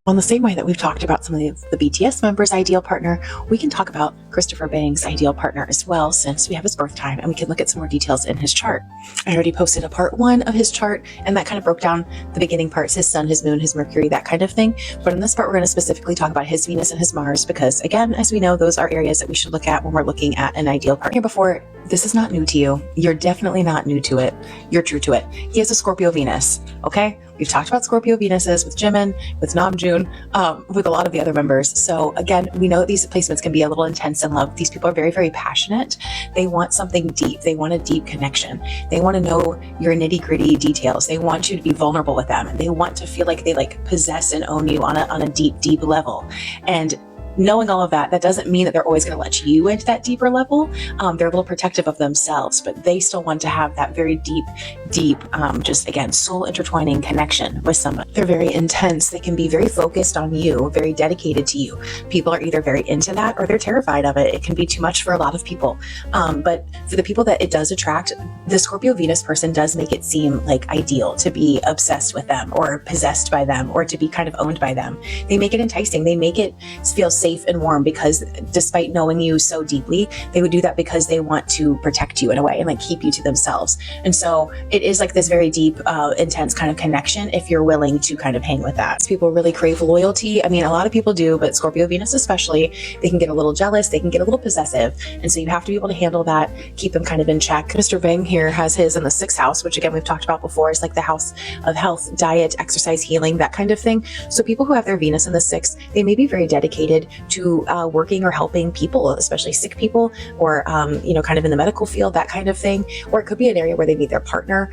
On the same way that we've talked about some of the BTS members' ideal partner, we can talk about Christopher Bang's ideal partner as well, since we have his birth time and we can look at some more details in his chart. I already posted a part 1 of his chart, and that kind of broke down the beginning parts, his sun, his moon, his Mercury, that kind of thing. But in this part, we're going to specifically talk about his Venus and his Mars, because again, as we know, those are areas that we should look at when we're looking at an ideal partner. Here before, this is not new to you. You're definitely not new to it. You're true to it. He has a Scorpio Venus, okay? We've talked about Scorpio Venuses with Jimin, with Namjoon, with a lot of the other members. So again, we know that these placements can be a little intense in love. These people are very, very passionate. They want something deep. They want a deep connection. They want to know your nitty-gritty details. They want you to be vulnerable with them. They want to feel like they possess and own you on a deep, deep level. And knowing all of that, that doesn't mean that they're always going to let you into that deeper level. They're a little protective of themselves, but they still want to have that very deep, just again, soul intertwining connection with someone. They're very intense. They can be very focused on you, very dedicated to you. People are either very into that or they're terrified of it. It can be too much for a lot of people. But for the people that it does attract, the Scorpio Venus person does make it seem like ideal to be obsessed with them or possessed by them or to be kind of owned by them. They make it enticing. They make it feel safe and warm, because despite knowing you so deeply, they would do that because they want to protect you in a way and keep you to themselves. And so it is this very deep, intense kind of connection if you're willing to kind of hang with that. These people really crave loyalty. I mean, a lot of people do, but Scorpio Venus especially, they can get a little jealous, they can get a little possessive. And so you have to be able to handle that, keep them kind of in check. Mr. Bang here has his in the 6th house, which again, we've talked about before, is the house of health, diet, exercise, healing, that kind of thing. So people who have their Venus in the 6th, they may be very dedicated to working or helping people, especially sick people, or kind of in the medical field, that kind of thing. Or it could be an area where they meet their partner,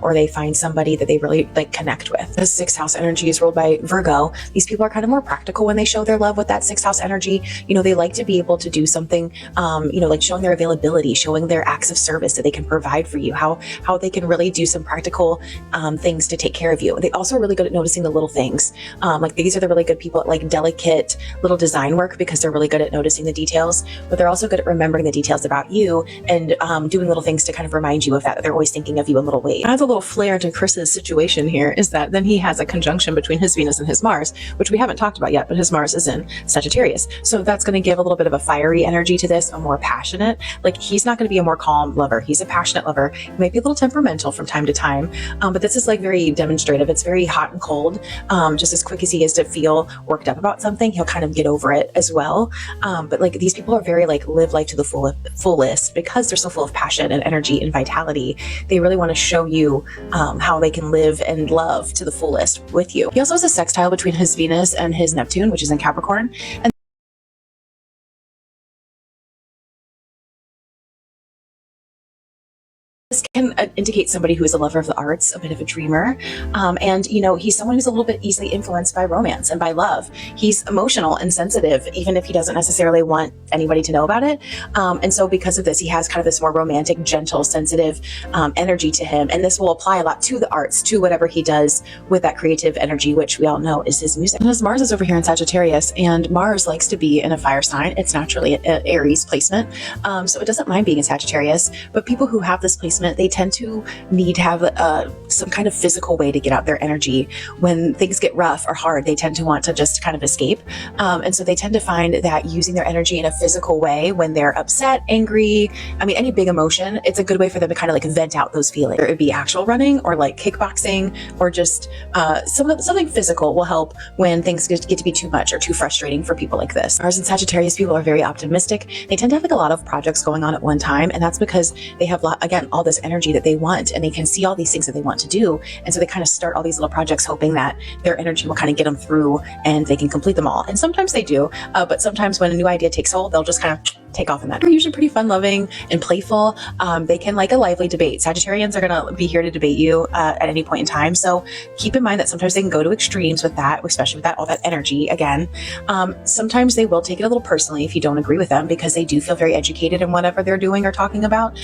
or they find somebody that they really connect with. The 6th house energy is ruled by Virgo. These people are kind of more practical when they show their love with that 6th house energy. They like to be able to do something, showing their availability, showing their acts of service that they can provide for you, how they can really do some practical things to take care of you. They also are really good at noticing the little things. These are the really good people at delicate little design work, because they're really good at noticing the details, but they're also good at remembering the details about you and doing little things to kind of remind you of that they're always thinking of you in little ways. Adds a little flair to Chris's situation here is that then he has a conjunction between his Venus and his Mars, which we haven't talked about yet, but his Mars is in Sagittarius. So that's going to give a little bit of a fiery energy to this, a more passionate. He's not going to be a more calm lover. He's a passionate lover. He might be a little temperamental from time to time, but this is very demonstrative. It's very hot and cold. Just as quick as he is to feel worked up about something, he'll kind of get over it as well. But these people are very live life to the fullest, because they're so full of passion and energy and vitality. They really want to show you how they can live and love to the fullest with you. He also has a sextile between his Venus and his Neptune, which is in Capricorn. And this can indicate somebody who is a lover of the arts, a bit of a dreamer. And he's someone who's a little bit easily influenced by romance and by love. He's emotional and sensitive, even if he doesn't necessarily want anybody to know about it. And so because of this, he has kind of this more romantic, gentle, sensitive energy to him. And this will apply a lot to the arts, to whatever he does with that creative energy, which we all know is his music. And his Mars is over here in Sagittarius, and Mars likes to be in a fire sign. It's naturally an Aries placement. So it doesn't mind being in Sagittarius, but people who have this placement, they tend to need to have some kind of physical way to get out their energy. When things get rough or hard, they tend to want to just kind of escape. And so they tend to find that using their energy in a physical way, when they're upset, angry, any big emotion, it's a good way for them to kind of vent out those feelings. It would be actual running or kickboxing, or just something physical will help when things get to be too much or too frustrating for people like this. Mars and Sagittarius people are very optimistic. They tend to have a lot of projects going on at one time, and that's because they have, again, all this energy that they want, and they can see all these things that they want to do. And so they kind of start all these little projects hoping that their energy will kind of get them through and they can complete them all. And sometimes they do, but sometimes when a new idea takes hold, they'll just kind of take off in that. They're usually pretty fun loving and playful. They can like a lively debate. Sagittarians are going to be here to debate you at any point in time. So keep in mind that sometimes they can go to extremes with that, especially with all that energy again. Sometimes they will take it a little personally if you don't agree with them, because they do feel very educated in whatever they're doing or talking about.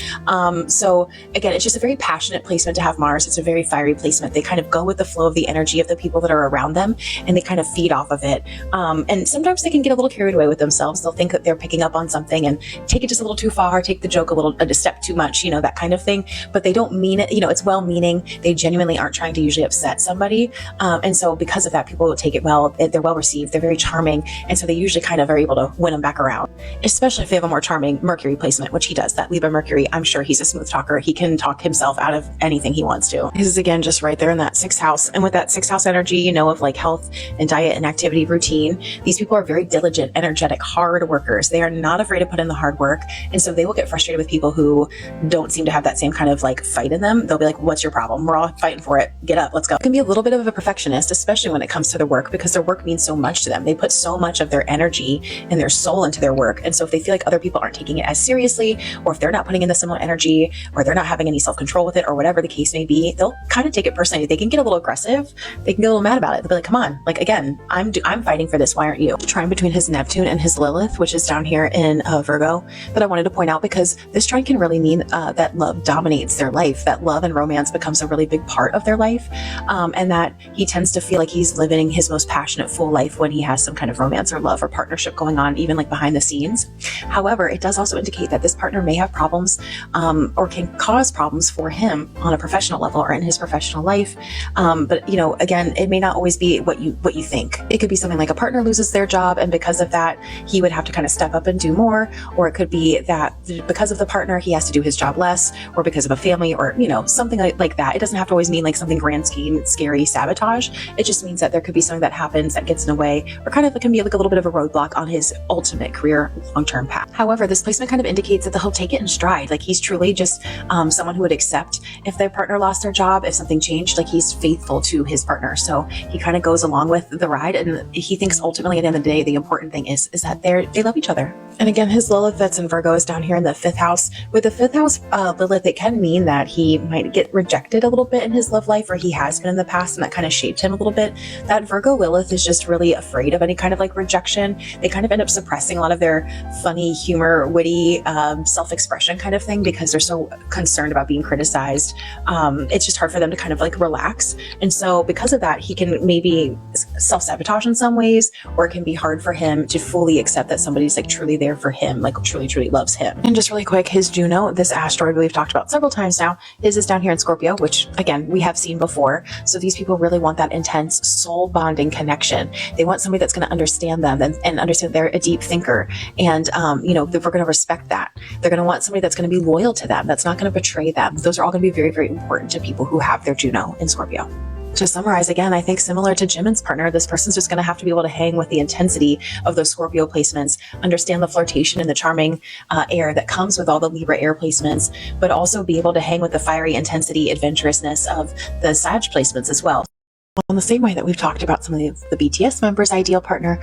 So again, it's just a very passionate placement to have Mars. It's a very fiery placement. They kind of go with the flow of the energy of the people that are around them, and they kind of feed off of it. And sometimes they can get a little carried away with themselves. They'll think that they're picking up on something something and take it just a little too far, take the joke a step too much, that kind of thing. But they don't mean it, it's well-meaning. They genuinely aren't trying to usually upset somebody. And so because of that, people will take it well. They're well received. They're very charming. And so they usually kind of are able to win them back around, especially if they have a more charming Mercury placement, which he does. That Libra Mercury, I'm sure he's a smooth talker. He can talk himself out of anything he wants to. This is again just right there in that 6th house. And with that 6th house energy, of like health and diet and activity routine, these people are very diligent, energetic, hard workers. They are not afraid to put in the hard work. And so they will get frustrated with people who don't seem to have that same kind of like fight in them. They'll be like, what's your problem? We're all fighting for it. Get up, let's go. It can be a little bit of a perfectionist, especially when it comes to their work, because their work means so much to them. They put so much of their energy and their soul into their work. And so if they feel like other people aren't taking it as seriously, or if they're not putting in the similar energy, or they're not having any self-control with it, or whatever the case may be, they'll kind of take it personally. They can get a little aggressive. They can get a little mad about it. They'll be like, come on, like, again, I'm fighting for this. Why aren't you? Trine between his Neptune and his Lilith, which is down here in Virgo, that I wanted to point out, because this trine can really mean that love dominates their life, that love and romance becomes a really big part of their life, and that he tends to feel like he's living his most passionate, full life when he has some kind of romance or love or partnership going on, even like behind the scenes. However, it does also indicate that this partner may have problems or can cause problems for him on a professional level or in his professional life. But again, it may not always be what you think. It could be something like a partner loses their job, and because of that, he would have to kind of step up and do more. Or it could be that because of the partner, he has to do his job less, or because of a family, or something like that. It doesn't have to always mean like something grand scheme, scary sabotage. It just means that there could be something that happens that gets in the way, or kind of it can be like a little bit of a roadblock on his ultimate career long-term path. However, this placement kind of indicates that he'll take it in stride. Like he's truly just someone who would accept if their partner lost their job, if something changed. Like he's faithful to his partner, so he kind of goes along with the ride, and he thinks ultimately at the end of the day, the important thing is that they love each other. And again, his Lilith that's in Virgo is down here in the 5th house. With the 5th house Lilith, it can mean that he might get rejected a little bit in his love life, or he has been in the past, and that kind of shaped him a little bit. That Virgo Lilith is just really afraid of any kind of like rejection. They kind of end up suppressing a lot of their funny humor, witty self-expression kind of thing, because they're so concerned about being criticized. It's just hard for them to kind of like relax. And so because of that, he can maybe self-sabotage in some ways, or it can be hard for him to fully accept that somebody's like truly there for him, like truly loves him. And just really quick, his Juno, this asteroid we've talked about several times now, is down here in Scorpio, which again, we have seen before. So these people really want that intense soul bonding connection. They want somebody that's going to understand them and understand they're a deep thinker. And, we're going to respect that. They're going to want somebody that's going to be loyal to them, that's not going to betray them. Those are all going to be very, very important to people who have their Juno in Scorpio. To summarize, again, I think similar to Jimin's partner, this person's just going to have to be able to hang with the intensity of those Scorpio placements, understand the flirtation and the charming air that comes with all the Libra air placements, but also be able to hang with the fiery intensity, adventurousness of the Sag placements as well. In the same way that we've talked about some of the BTS members' ideal partner,